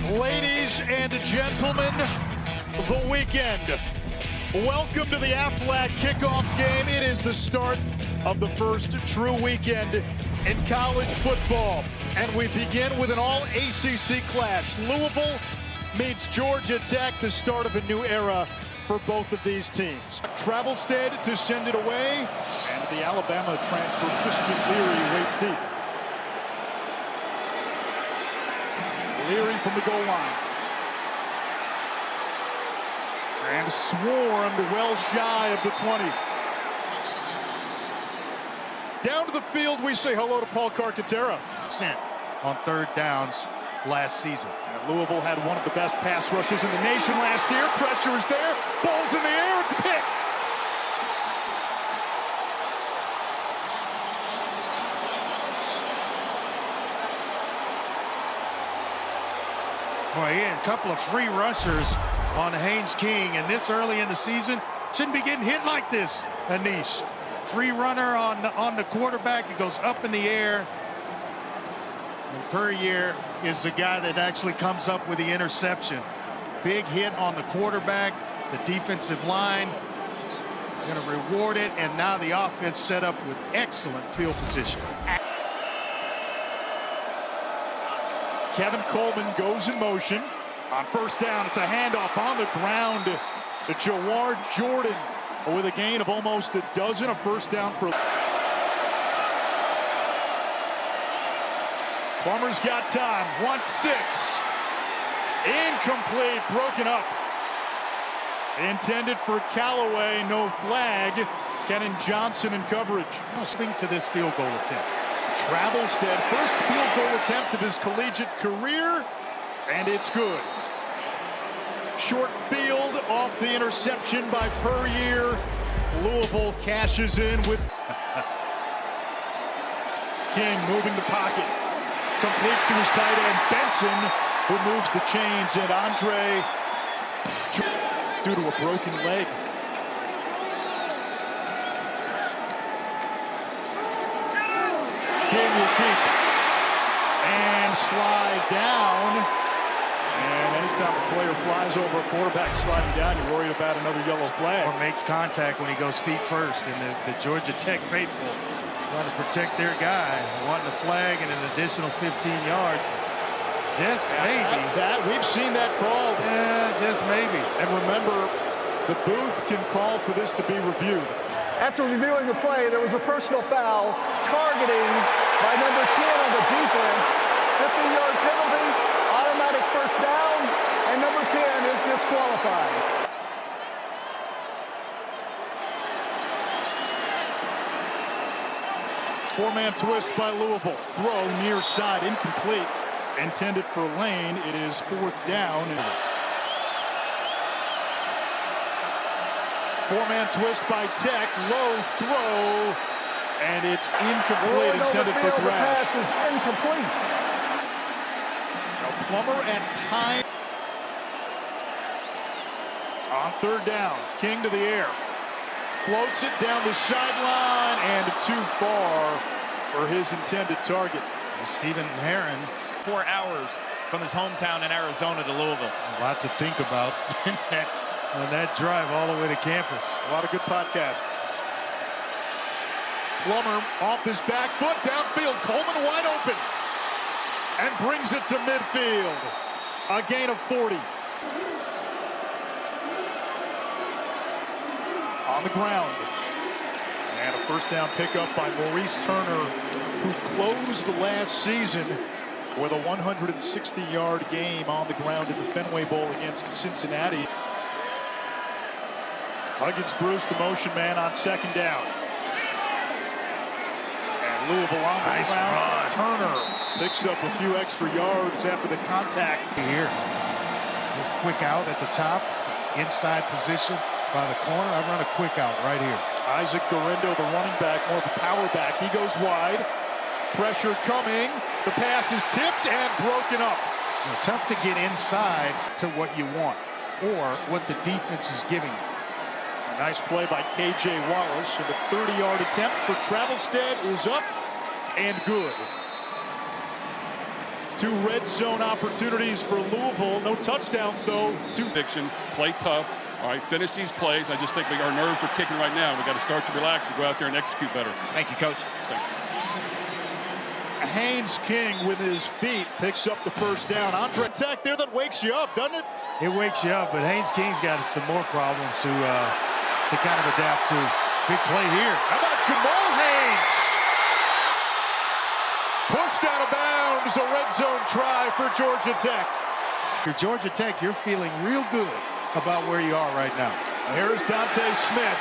Ladies and gentlemen, the weekend. Welcome to the Aflac kickoff game. It is the start of the first true weekend in college football. And we begin with an all-ACC clash. Louisville meets Georgia Tech, the start of a new era for both of these teams. Travelstead to send it away, and the Alabama transfer Christian Leary waits deep. Leary from the goal line. And swarmed well shy of the 20. Down to the field, we say hello to Paul Carcaterra. On third downs last season. And Louisville had one of the best pass rushes in the nation last year. Pressure is there. Ball's in the air. It's picked. Boy, he had a couple of free rushers on Haynes King, and this early in the season shouldn't be getting hit like this, Anish. Free runner on the quarterback. It goes up in the air. And Puryear is the guy that actually comes up with the interception. Big hit on the quarterback, the defensive line. Going to reward it, and now the offense set up with excellent field position. Kevin Coleman goes in motion. On first down, it's a handoff on the ground to Jawar Jordan with a gain of almost a dozen. A first down for... Plummer's got time. 1-6. Incomplete. Broken up. Intended for Callaway. No flag. Kenan Johnson in coverage. I'll swing to this field goal attempt. Travelstead, first field goal attempt of his collegiate career, and it's good. Short field off the interception by Puryear. Louisville cashes in with King moving the pocket. Completes to his tight end, Benson, who moves the chains, and Andre, due to a broken leg. King will keep and slide down. And anytime a player flies over a quarterback sliding down, you're worried about another yellow flag. Or makes contact when he goes feet first. And the Georgia Tech faithful trying to protect their guy, wanting a flag and an additional 15 yards. Just maybe. We've seen that called. Yeah, just maybe. And remember, the booth can call for this to be reviewed. After reviewing the play, there was a personal foul targeting by number 10 on the defense. 15-yard penalty, automatic first down, and number 10 is disqualified. Four-man twist by Louisville. Throw near side, incomplete. Intended for Lane. It is fourth down. Four-man twist by Tech. Low throw. And it's incomplete. Intended for Thrash. The pass is incomplete. Now Plummer at time. On third down. King to the air. Floats it down the sideline and too far for his intended target. Stephen Herron. 4 hours from his hometown in Arizona to Louisville. A lot to think about on that drive all the way to campus. A lot of good podcasts. Plummer off his back foot, downfield. Coleman wide open. And brings it to midfield. A gain of 40. On the ground. And a first down pickup by Maurice Turner, who closed last season with a 160-yard game on the ground in the Fenway Bowl against Cincinnati. Huggins bruised the motion man on second down. And Louisville on the ground. Turner picks up a few extra yards after the contact. Here, quick out at the top, inside position by the corner. I run a quick out right here. Isaac Garindo, the running back, more of a power back. He goes wide. Pressure coming. The pass is tipped and broken up. Tough to get inside to what you want or what the defense is giving you. A nice play by K.J. Wallace. And the 30-yard attempt for Travelstead is up and good. 2 red zone opportunities for Louisville. No touchdowns, though. Fiction, play tough. All right, finish these plays. I just think our nerves are kicking right now. We got to start to relax and go out there and execute better. Thank you, Coach. Thank you. Haynes King with his feet picks up the first down. Andre attack there that wakes you up, doesn't it? It wakes you up, but Haynes King's got some more problems to kind of adapt to. Big play here. How about Jamal Haynes? Pushed out of bounds, a red zone try for Georgia Tech. For Georgia Tech, you're feeling real good about where you are right now. Here's Dante Smith.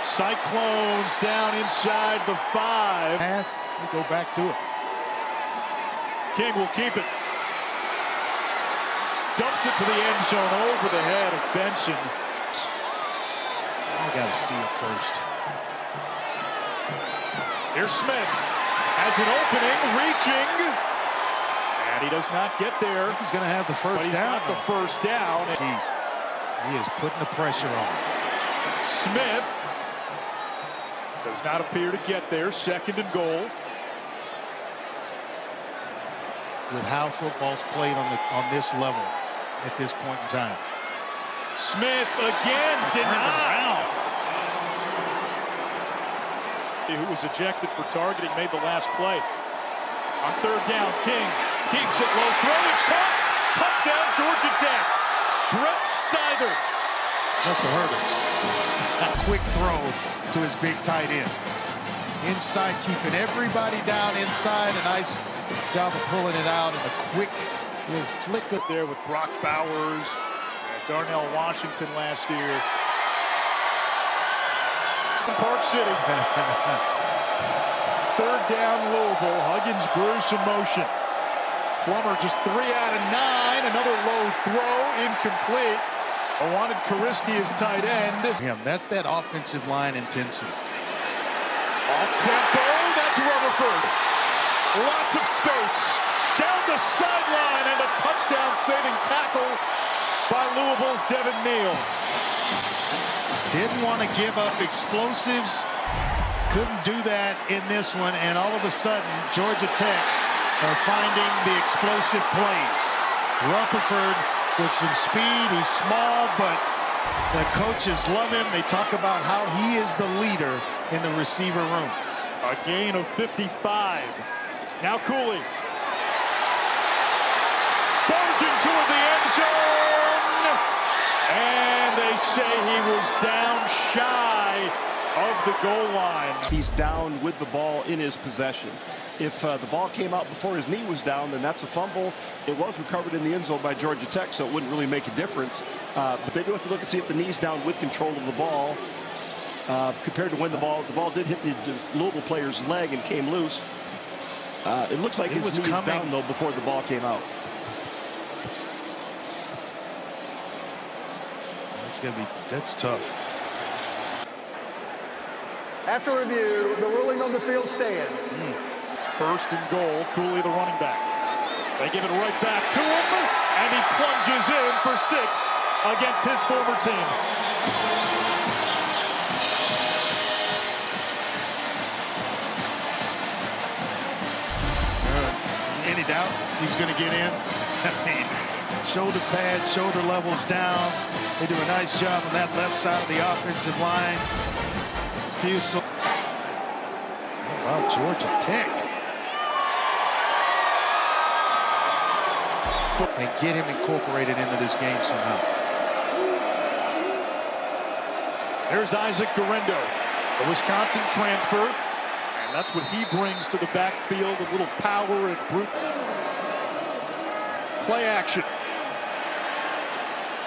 Cyclones down inside the 5. We go back to it. King will keep it. Dumps it to the end zone over the head of Benson. I got to see it first. Here's Smith. Has an opening, reaching. And he does not get there. He's going to have the first But he's down. got the first down. He is putting the pressure on. Smith does not appear to get there. 2nd and goal. With how football's played on this level at this point in time. Smith again denied. Who was ejected for targeting made the last play. On 3rd down, King keeps it low. Throw is caught. Touchdown, Georgia Tech. Brett Seither. Must have hurt us. A quick throw to his big tight end. Inside, keeping everybody down inside. A nice job of pulling it out, and a quick little flick of There with Brock Bowers, Darnell Washington last year. Park City. 3rd down, Louisville. Huggins, Bruce in motion. Plummer just 3 out of 9. Another low throw, incomplete. I wanted Kariski as tight end. That's that offensive line intensity. Off tempo, that's Rutherford. Lots of space. Down the sideline and a touchdown saving tackle by Louisville's Devin Neal. Didn't want to give up explosives. Couldn't do that in this one. And all of a sudden, Georgia Tech are finding the explosive plays. Rutherford with some speed. He's small, but the coaches love him. They talk about how he is the leader in the receiver room. A gain of 55. Now Cooley. Barging toward the end zone. And they say he was down shy of the goal line. He's down with the ball in his possession. If the ball came out before his knee was down, then that's a fumble. It was recovered in the end zone by Georgia Tech, so it wouldn't really make a difference. But they do have to look and see if the knee's down with control of the ball. Compared to when the ball did hit the Louisville player's leg and came loose. It looks like his knee was down, though, before the ball came out. That's tough. After review, the ruling on the field stands. 1st and goal, Cooley the running back. They give it right back to him, and he plunges in for 6 against his former team. Any doubt he's going to get in? I mean, shoulder pads, shoulder levels down. They do a nice job on that left side of the offensive line. How about Georgia Tech? And get him incorporated into this game somehow. There's Isaac Garendo, the Wisconsin transfer. And that's what he brings to the backfield, a little power and brute. Play action.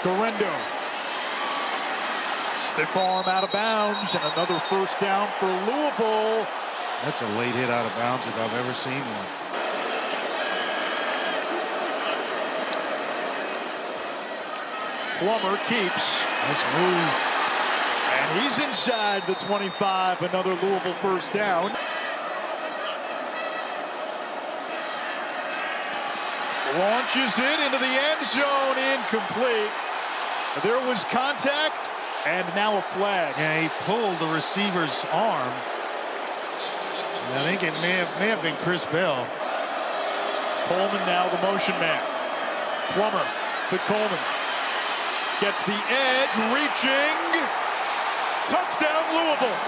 Garendo. Stiff arm out of bounds, and another 1st down for Louisville. That's a late hit out of bounds if I've ever seen one. Plummer keeps. Nice move. And he's inside the 25, another Louisville 1st down. Launches it into the end zone, incomplete. There was contact, and now a flag. Yeah, he pulled the receiver's arm. And I think it may have been Chris Bell. Coleman now the motion man. Plummer to Coleman. Gets the edge, reaching. Touchdown, Louisville.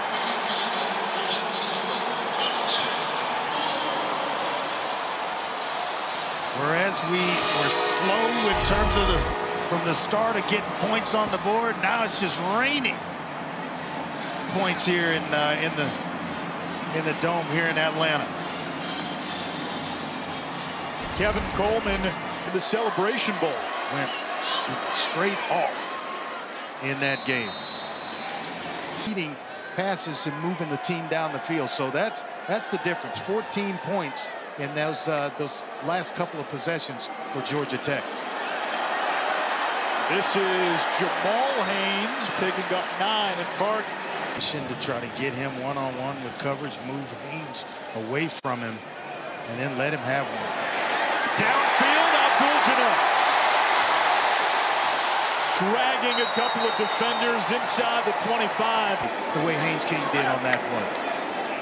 Whereas we were slow in terms of from the start of getting points on the board, now it's just raining points here in the dome here in Atlanta. Kevin Coleman in the Celebration Bowl Went straight off in that game. Leading passes and moving the team down the field. So that's the difference. 14 points in those last couple of possessions for Georgia Tech. This is Jamal Haynes picking up 9 and Park. To try to get him one-on-one with coverage, move Haynes away from him, and then let him have one. Downfield, Abdul-Jabbar. Dragging a couple of defenders inside the 25. The way Haynes King did on that play.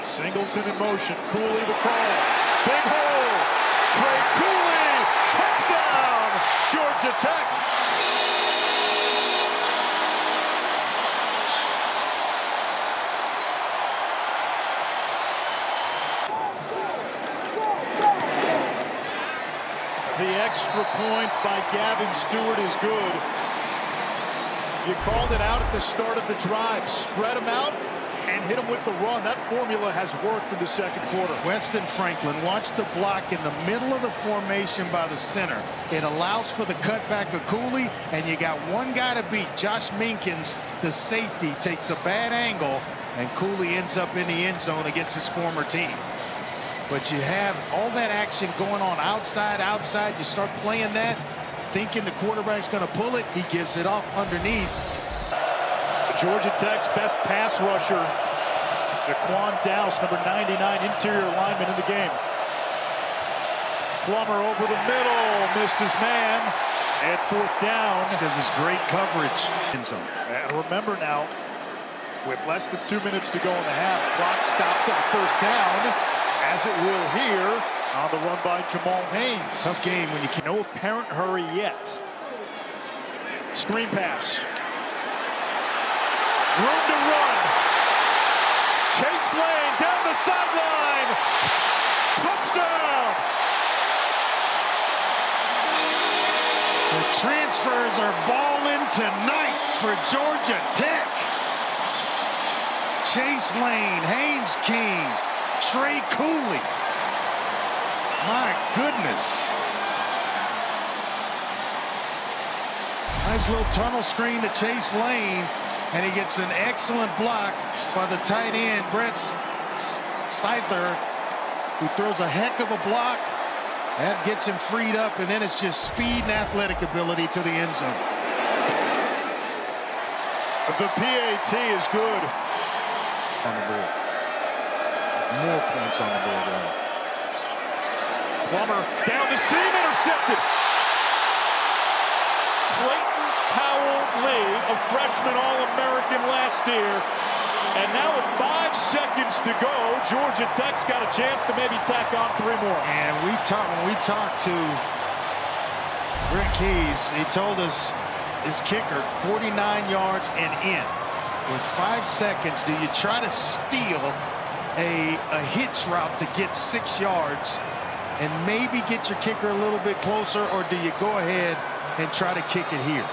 Singleton in motion. Cooley the call. Big hole. Trey Cooley. Touchdown. Georgia Tech. The extra point by Gavin Stewart is good. You called it out at the start of the drive. Spread them out and hit them with the run. That formula has worked in the second quarter. Weston Franklin, watch the block in the middle of the formation by the center. It allows for the cutback of Cooley, and you got one guy to beat. Josh Minkins, the safety, takes a bad angle, and Cooley ends up in the end zone against his former team. But you have all that action going on outside. You start playing that, thinking the quarterback's going to pull it. He gives it off underneath. Georgia Tech's best pass rusher, Daquan Dowse, number 99, interior lineman in the game. Plummer over the middle, missed his man. It's 4th down. Because it's great coverage. End zone. And remember now, with less than 2 minutes to go in the half, clock stops at the 1st down, as it will here on the run by Jamal Haynes. Tough game when you can't. No apparent hurry yet. Screen pass. Room to run. Chase Lane down the sideline. Touchdown. The transfers are balling tonight for Georgia Tech. Chase Lane, Haynes King, Trey Cooley. My goodness. Nice little tunnel screen to Chase Lane, and he gets an excellent block by the tight end, Brett Seither, who throws a heck of a block. That gets him freed up, and then it's just speed and athletic ability to the end zone. The PAT is good. On the board. More points on the board now. Plummer down the seam, intercepted. Clayton Powell-Lee, a freshman All-American last year. And now with 5 seconds to go, Georgia Tech's got a chance to maybe tack on 3 more. And when we talked to Rick Keys, he told us his kicker 49 yards and in. With 5 seconds, do you try to steal a hitch route to get 6 yards and maybe get your kicker a little bit closer, or do you go ahead and try to kick it here?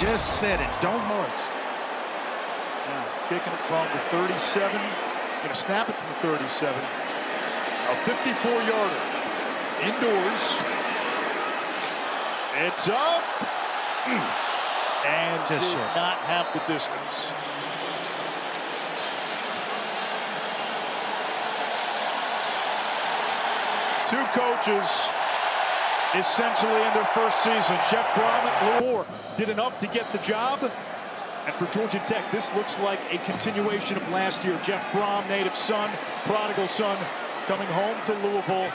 Just said it. Don't march. Now, kicking it from the 37. Going to snap it from the 37. A 54-yarder. Indoors. It's up. And just did short. Not have the distance. Two coaches essentially in their first season. Jeff Brom at Louisville did enough to get the job. And for Georgia Tech, this looks like a continuation of last year. Jeff Brom, native son, prodigal son, coming home to Louisville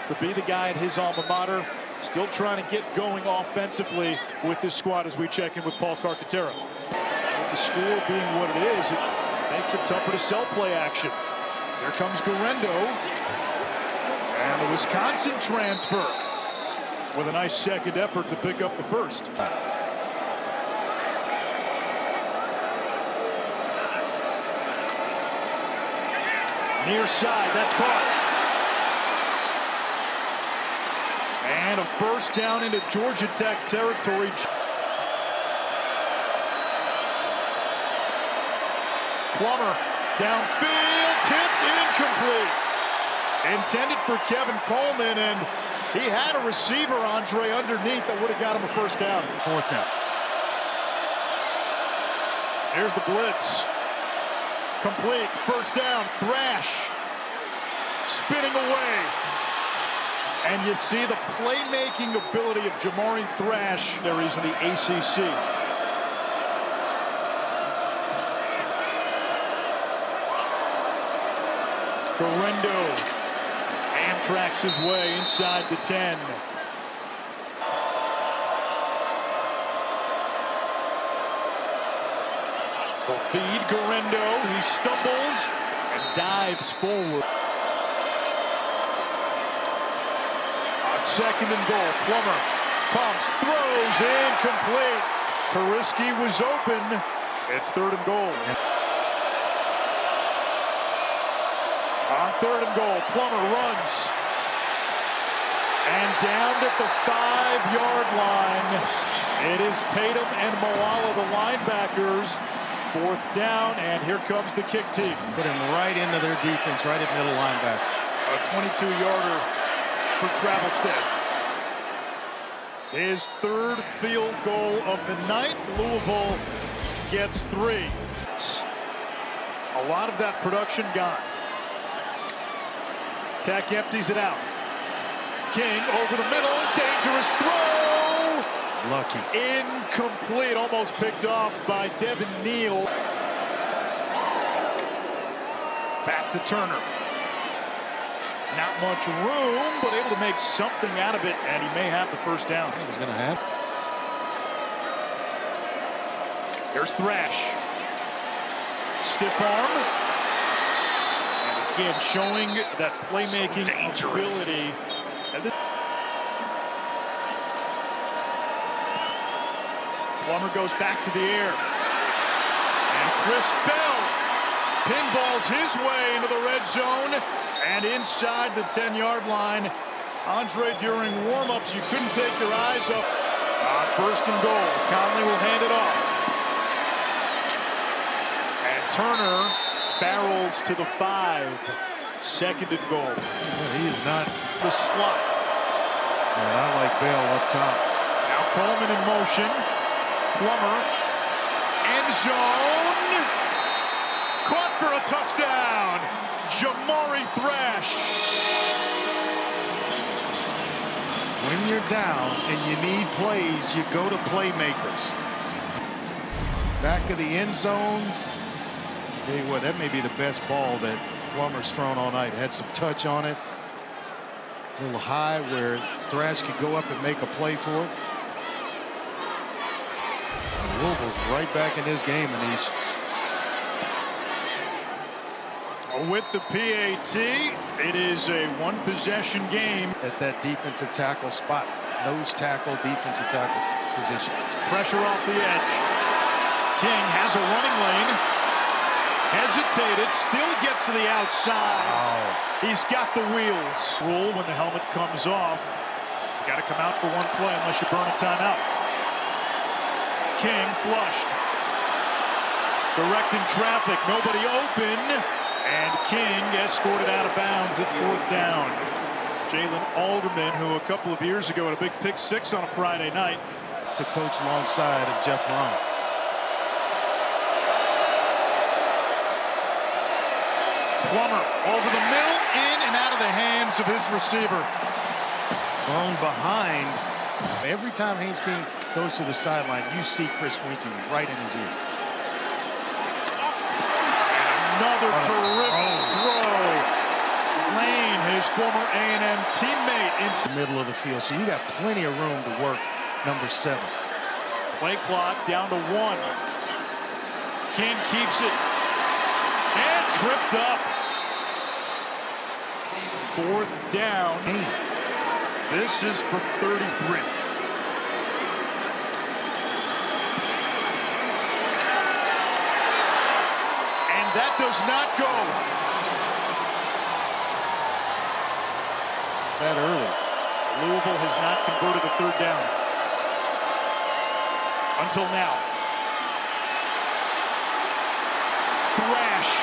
to be the guy at his alma mater. Still trying to get going offensively with this squad as we check in with Paul Tarcatero. With the score being what it is, it makes it tougher to sell play action. There comes Garendo. And the Wisconsin transfer with a nice second effort to pick up the first. Near side, that's caught. And a first down into Georgia Tech territory. Plummer downfield, tipped, incomplete. Intended for Kevin Coleman, and he had a receiver, Andre, underneath that would have got him a first down. Fourth down. Here's the blitz. Complete. First down. Thrash. Spinning away. And you see the playmaking ability of Jamari Thrash. There he's in the ACC. Correndo Amtrak's his way inside the 10. Will feed Correndo. He stumbles and dives forward. On second and goal, Plummer pumps, throws, incomplete. Kariski was open. It's third and goal. On third and goal, Plummer runs. And down at the 5-yard line, it is Tatum and Moala, the linebackers. Fourth down, and here comes the kick team. Put him right into their defense, right at middle linebacker. A 22-yarder for Travelstead. His third field goal of the night. Louisville gets 3. A lot of that production gone. Tech empties it out. King over the middle, dangerous throw. Lucky. Incomplete, almost picked off by Devin Neal. Back to Turner. Not much room, but able to make something out of it, and he may have the first down. He's going to have. Here's Thrash. Stiff arm. And again, showing that playmaking ability. Plummer goes back to the air. And Chris Bell pinballs his way into the red zone and inside the 10-yard line. Andre, during warm-ups, you couldn't take your eyes off. On first and goal, Conley will hand it off. And Turner barrels to the 5. Second and goal. He is not the slot. And I like Bell up top. Now Coleman in motion. Plummer. End zone. Caught for a touchdown. Jamari Thrash. When you're down and you need plays, you go to playmakers. Back of the end zone. Tell you what, that may be the best ball that Plummer's thrown all night. Had some touch on it. A little high where Thrash could go up and make a play for it. And Louisville's right back in this game, Anish. With the PAT, it is a one-possession game. At that defensive tackle spot. Nose tackle, defensive tackle position. Pressure off the edge. King has a running lane. Hesitated, still gets to the outside. Oh. He's got the wheels. Rule when the helmet comes off. Got to come out for one play unless you burn a timeout. King flushed. Directing traffic, nobody open. And King escorted out of bounds. It's fourth down. Jalen Alderman, who a couple of years ago had a big pick 6 on a Friday night. To coach alongside of Jeff Brown. Plummer over the middle, in and out of the hands of his receiver. Thrown behind. Every time Haynes King goes to the sideline, you see Chris winking right in his ear. Another terrific throw. Lane, his former A&M teammate, in the middle of the field, so you got plenty of room to work number 7. Play clock down to 1. King keeps it and tripped up. 4th down. This is from 33. And that does not go. That early. Louisville has not converted a 3rd down until now. Thrash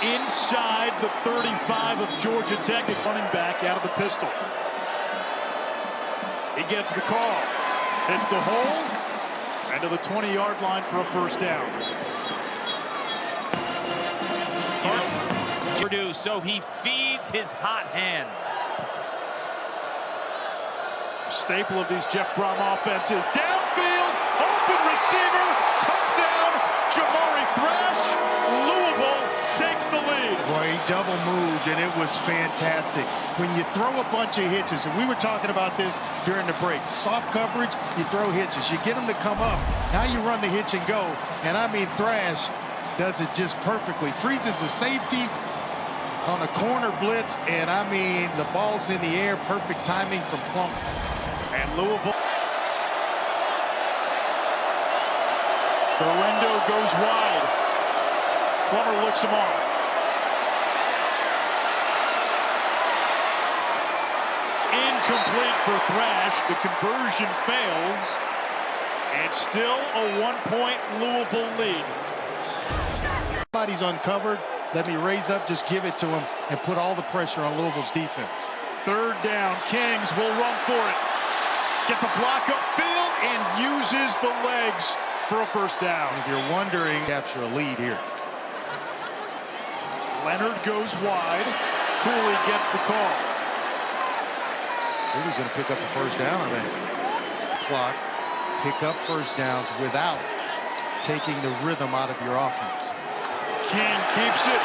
inside the 35 of Georgia Tech. Running back out of the pistol. He gets the call. It's the hole and to the 20-yard line for a 1st down. Purdue, so he feeds his hot hand. Staple of these Jeff Brom offenses. Downfield, open receiver, touchdown, Jamari Thrash. Louisville takes the lead. Boy, he double moved, and it was fantastic. When you throw a bunch of hitches, and we were talking about this during the break, soft coverage, you throw hitches. You get them to come up. Now you run the hitch and go. And I mean, Thrash does it just perfectly. Freezes the safety on a corner blitz, and I mean, the ball's in the air. Perfect timing from Plummer. And Louisville. Dorendo goes wide. Plummer looks him off. Incomplete for Thrash. The conversion fails. And still a 1-point Louisville lead. Somebody's uncovered. Let me raise up, just give it to him, and put all the pressure on Louisville's defense. 3rd down. Kings will run for it. Gets a block upfield and uses the legs for a 1st down. If you're wondering, capture a lead here. Leonard goes wide. Cooley gets the call. Cooley's going to pick up a 1st down, I think. Clock, pick up 1st downs without taking the rhythm out of your offense. King keeps it.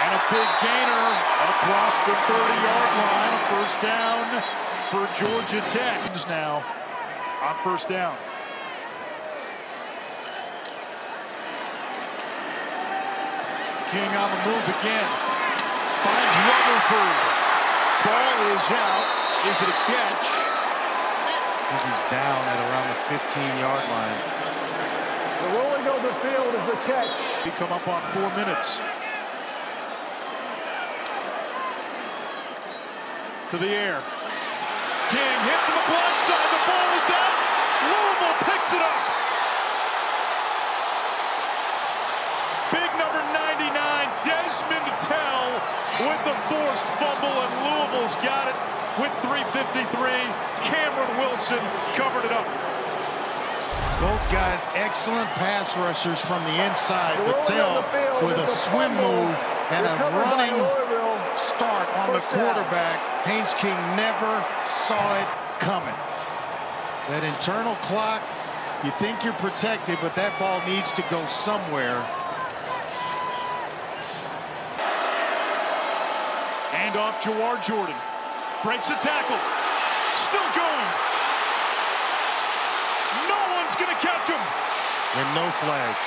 And a big gainer across the 30-yard line. A 1st down for Georgia Tech. Now on 1st down. King on the move again. Finds Rutherford. Ball is out. Is it a catch? I think he's down at around the 15-yard line. The rolling over the field is a catch. We come up on 4 minutes. To the air. King hit from the blind side. The ball is out. Louisville picks it up. Big number 99, Desmond Tell with the forced fumble, and Louisville's got it with 3:53. Cameron Wilson covered it up. Both guys, excellent pass rushers from the inside. Patel with a swim move and a running start on the quarterback. Haynes King never saw it coming. That internal clock, you think you're protected, but that ball needs to go somewhere. And off Jawar Jordan. Breaks a tackle. Still going. No one's going to catch him. And no flags.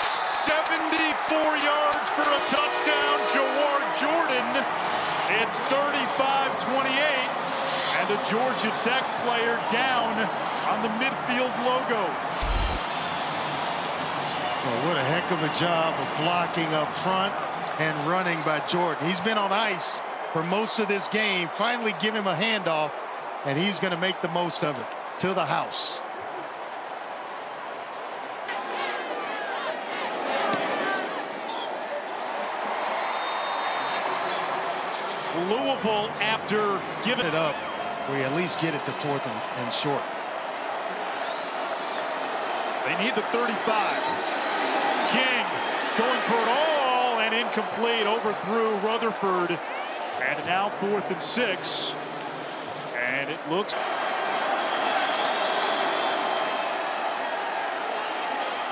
74 yards for a touchdown, Jawar Jordan. It's 35-28. And a Georgia Tech player down on the midfield logo. Well, what a heck of a job of blocking up front and running by Jordan. He's been on ice for most of this game. Finally give him a handoff, and he's going to make the most of it to the house. Louisville, after giving it up, we at least get it to 4th and short. They need the 35. King going for it all and incomplete. Overthrew Rutherford. And now 4th and 6. And it looks.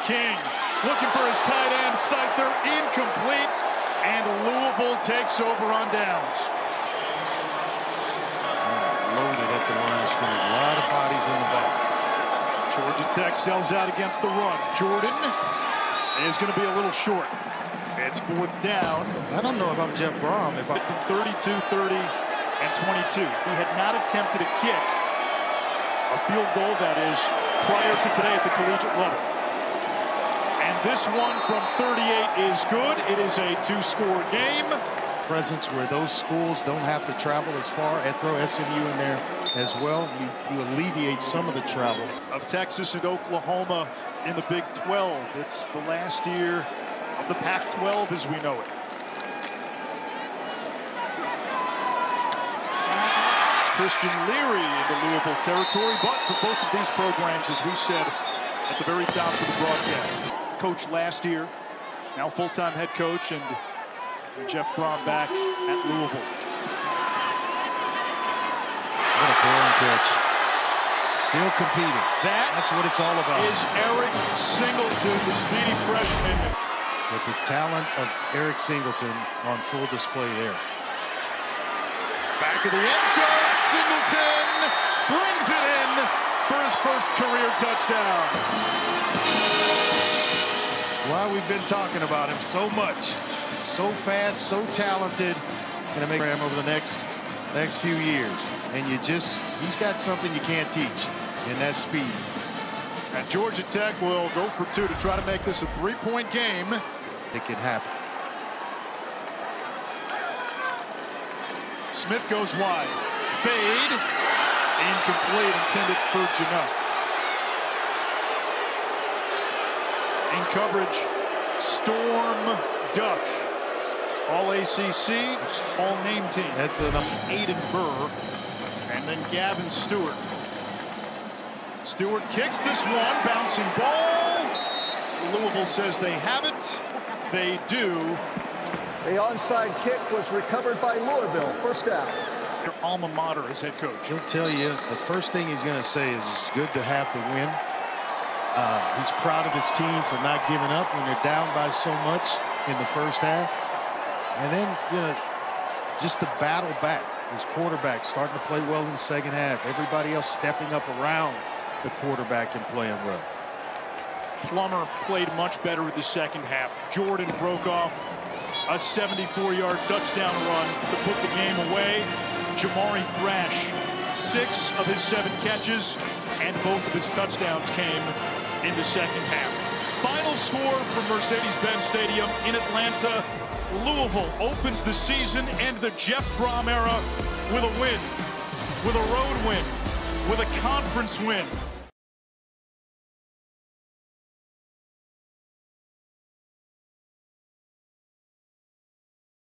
King looking for his tight end sight. They're incomplete. And Louisville takes over on downs. Loaded at the line of scrimmage. A lot of bodies in the box. Georgia Tech sells out against the run. Jordan is going to be a little short. It's fourth down. I don't know if I'm Jeff Brom. If I From 32, 30, and 22. He had not attempted a kick, a field goal that is, prior to today at the collegiate level. And this one from 38 is good. It is a 2-score game. presence where those schools don't have to travel as far, and throw SMU in there as well. You alleviate some of the travel. Of Texas and Oklahoma in the Big 12. It's the last year of the Pac-12 as we know it. It's Christian Leary into Louisville territory, but for both of these programs, as we said at the very top of the broadcast. Coach last year, now full-time head coach, and Jeff Brom back at Louisville. What a throwing pitch. Still competing. That's what it's all about. Is Eric Singleton, the speedy freshman. With the talent of Eric Singleton on full display there. Back of the end zone, Singleton brings it in for his first career touchdown. That's why we've been talking about him so much. So fast, so talented. Gonna make him over the next few years. And he's got something you can't teach, and that's speed. And Georgia Tech will go for two to try to make this a 3-point game. It could happen. Smith goes wide. Fade. Incomplete, intended for Janot. In coverage, Storm Duck. All ACC, all name team. That's enough. Aiden Burr, and then Gavin Stewart. Stewart kicks this one, bouncing ball. Louisville says they have it. They do. The onside kick was recovered by Louisville. First down. Their alma mater as head coach. He'll tell you the first thing he's going to say is it's good to have the win. He's proud of his team for not giving up when they're down by so much in the first half. And then, just the battle back. His quarterback starting to play well in the second half. Everybody else stepping up around the quarterback and playing well. Plummer played much better in the second half. Jordan broke off a 74-yard touchdown run to put the game away. Jamari Thrash, 6 of his 7 catches, and both of his touchdowns came in the second half. Final score from Mercedes-Benz Stadium in Atlanta. Louisville opens the season and the Jeff Brom era with a win, with a road win, with a conference win.